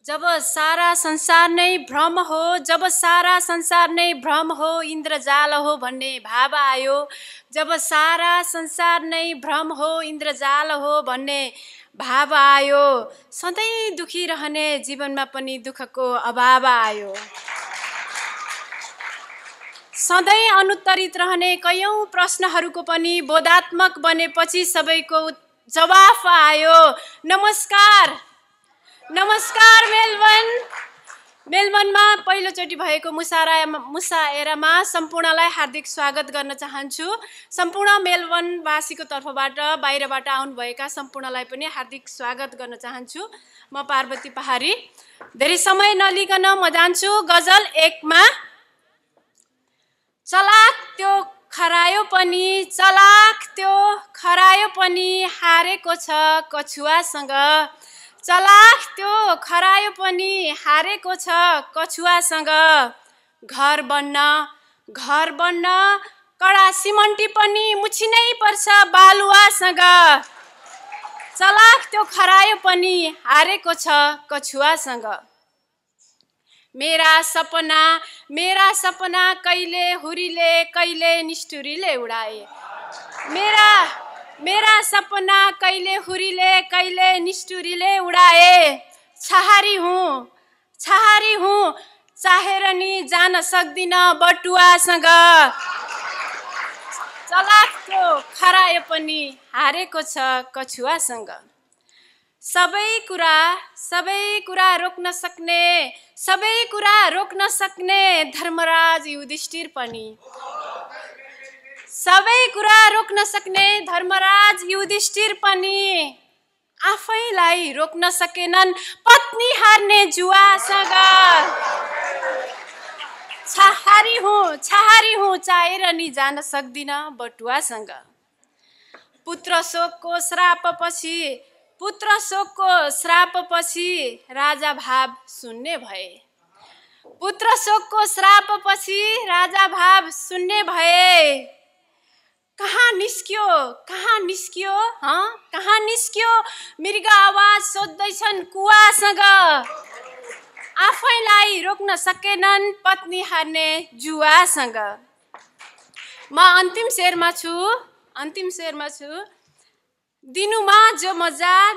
जब सारा संसार नै भ्रम हो, जब सारा संसार नै भ्रम हो, इन्द्रजाल हो भन्ने भाव आयो। जब सारा संसार नै भ्रम हो, इन्द्रजाल हो भन्ने भाव आयो। सधैँ दुखी रहने जीवनमा पनि दुःखको अभाव आयो। सधैँ अनुत्तरित रहने कयौं प्रश्नहरूको पनि बोधात्मक बनेपछि सबैको जवाफ आयो। नमस्कार नमस्कार मेलबर्नमा पहिलोचोटि भएको मुसाएरामा सम्पूर्णलाई हार्दिक स्वागत गर्न चाहन्छु। सम्पूर्ण मेलबर्नवासीको तर्फबाट बाहिरबाट आउनुभएका सम्पूर्णलाई पनि हार्दिक स्वागत गर्न चाहन्छु। म पार्वती पहाडी। धेरै समय नलिकन म जान्छु गजल 1 मा। चलाक त्यो खरायो पनि, चलाक त्यो खरायो पनि हारेको छ कछुवासँग। चलाक त्यो खरायो पनि हारेको छ कछुवासँग। घर बन्न कडा सिमन्टी पनि मुछिनै पर्छ बालुवासँग। चलाक त्यो खरायो पनि हारेको छ कछुवासँग। मेरा सपना कहिले हुरीले कहिले निष्ठुरीले उडाए। मेरा सपना कहिले हुरीले कहिले निष्ठुरीले उडाए। छहारी हूँ चाहेर नि जान सक्दिन बटुवासँग। चलाक त्यो खरायो पनि हारेको छ कछुवासँग। सबै कुरा रोक्न सक्ने धर्मराज युधिष्ठिर पनि। सबै कुरा रोक्न सक्ने धर्मराज युधिष्ठिर पनि आफैलाई रोक्न सकेनन् पत्नी हार्ने जुवासँग। छहारी हूँ चाहेर नि जान सक्दिन बटुवासँग। पुत्र शोकको श्रापपछि राजा भाव शून्य भए। पुत्र शोकको श्रापपछि राजा भाव शून्य भए। कहाँ निस्कियो मृग आवाज सोध्दैछन् कुवासँग। आफैलाई रोक्न सकेनन् पत्नी हार्ने जुवासँग। म अन्तिम शेरमा छु। दिनुमा जो मजा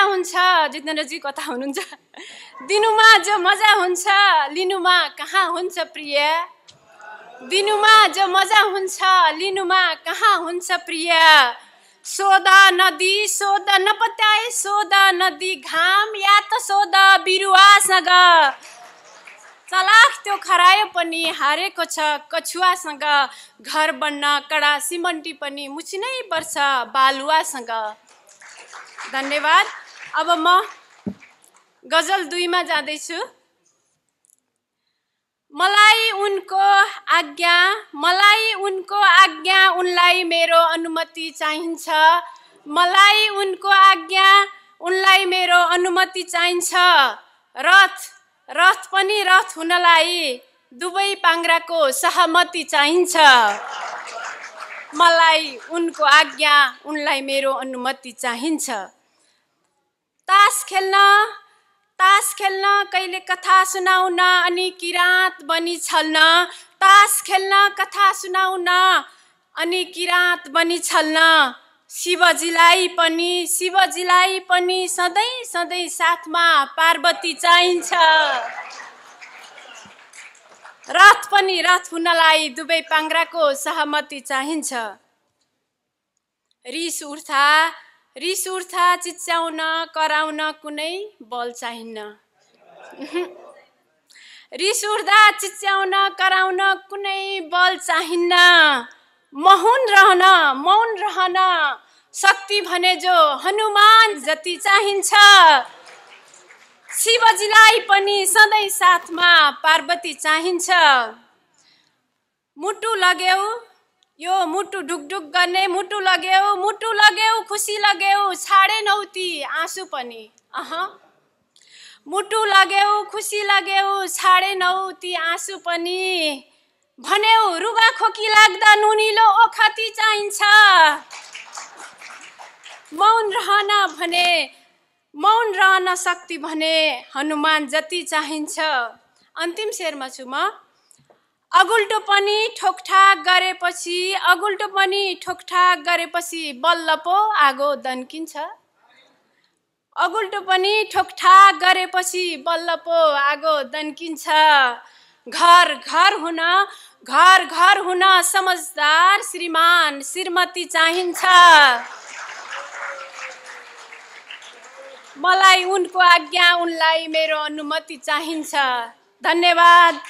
हुन्छ जितेन्द्रजी कता हुनुहुन्छ? दिनुमा जो मजा हुन्छ लिनुमा कहाँ हुन्छ प्रिय। दिनुमा जो मजा हुन्छ लिनुमा कहाँ हुन्छ प्रिय। सोध नपत्याए सोध नदी घाम या त सोध बिरुवासँग। चलाक त्यो खरायो पनि हारेको छ कछुवासँग। घर बन्न कडा सिमन्टी पनि मुछिनै पर्छ बालुवासँग। धन्यवाद। अब म गजल 2 मा जाँदैछु। मलाई उनको आज्ञा उनलाई मेरो अनुमति चाहिन्छ। मलाई उनको आज्ञा उनलाई मेरो अनुमति चाहिन्छ। रथ पनि रथ हुनलाई दुवै पाङ्ग्राको सहमति चाहिन्छ। मलाई उनको आज्ञा उनलाई मेरो अनुमति चाहिन्छ। तास खेल्न कहिले कथा सुनाउन अनि किराँत बनी छल्न। तास खेल्न कथा सुनाउन अनि किराँत बनी छल्न। शिवजीलाई पनि सधैँ साथमा पार्वती चाहिन्छ। रथ पनि रथ हुनलाई दुवै पाङ्ग्राको सहमति चाहिन्छ। रिस उठ्दा चिच्याउन कराउन कुनै बल चाहिन्न। रिस उठ्दा चिच्याउन कराउन कुनै बल चाहिन्न। मौन रहन शक्ति भने जो हनुमान जति चाहिन्छ। शिवजीलाई पनि सधैँ साथमा पार्वती चाहिन्छ। मुटु ढुकढुक गर्ने मुटु लग्यौ खुसी लग्यौ छाडेनौ ती आँसु पनि। मुटु लग्यौ खुसी लग्यौ छाडेनौ ती आँसु पनि। भन्यौ रुगा खोकी लाग्दा नुनिलो ओखती चाहिन्छ। मौन रहन भने मौन रहन शक्ति भने हनुमान जति चाहिन्छ। अन्तिम शेरमा छु म। अगुल्टो पनि ठोकठाक गरेपछि अगुल्टो पनि ठोकठाक गरेपछि बल्ल पो आगो दन्किन्छ। अगुल्टो पनि ठोकठाक गरेपछि बल्ल पो आगो दन्किन्छ। घर घर हुन समझदार श्रीमान श्रीमती चाहिन्छ। मलाई उनको आज्ञा उनलाई मेरो अनुमति चाहिन्छ। धन्यवाद।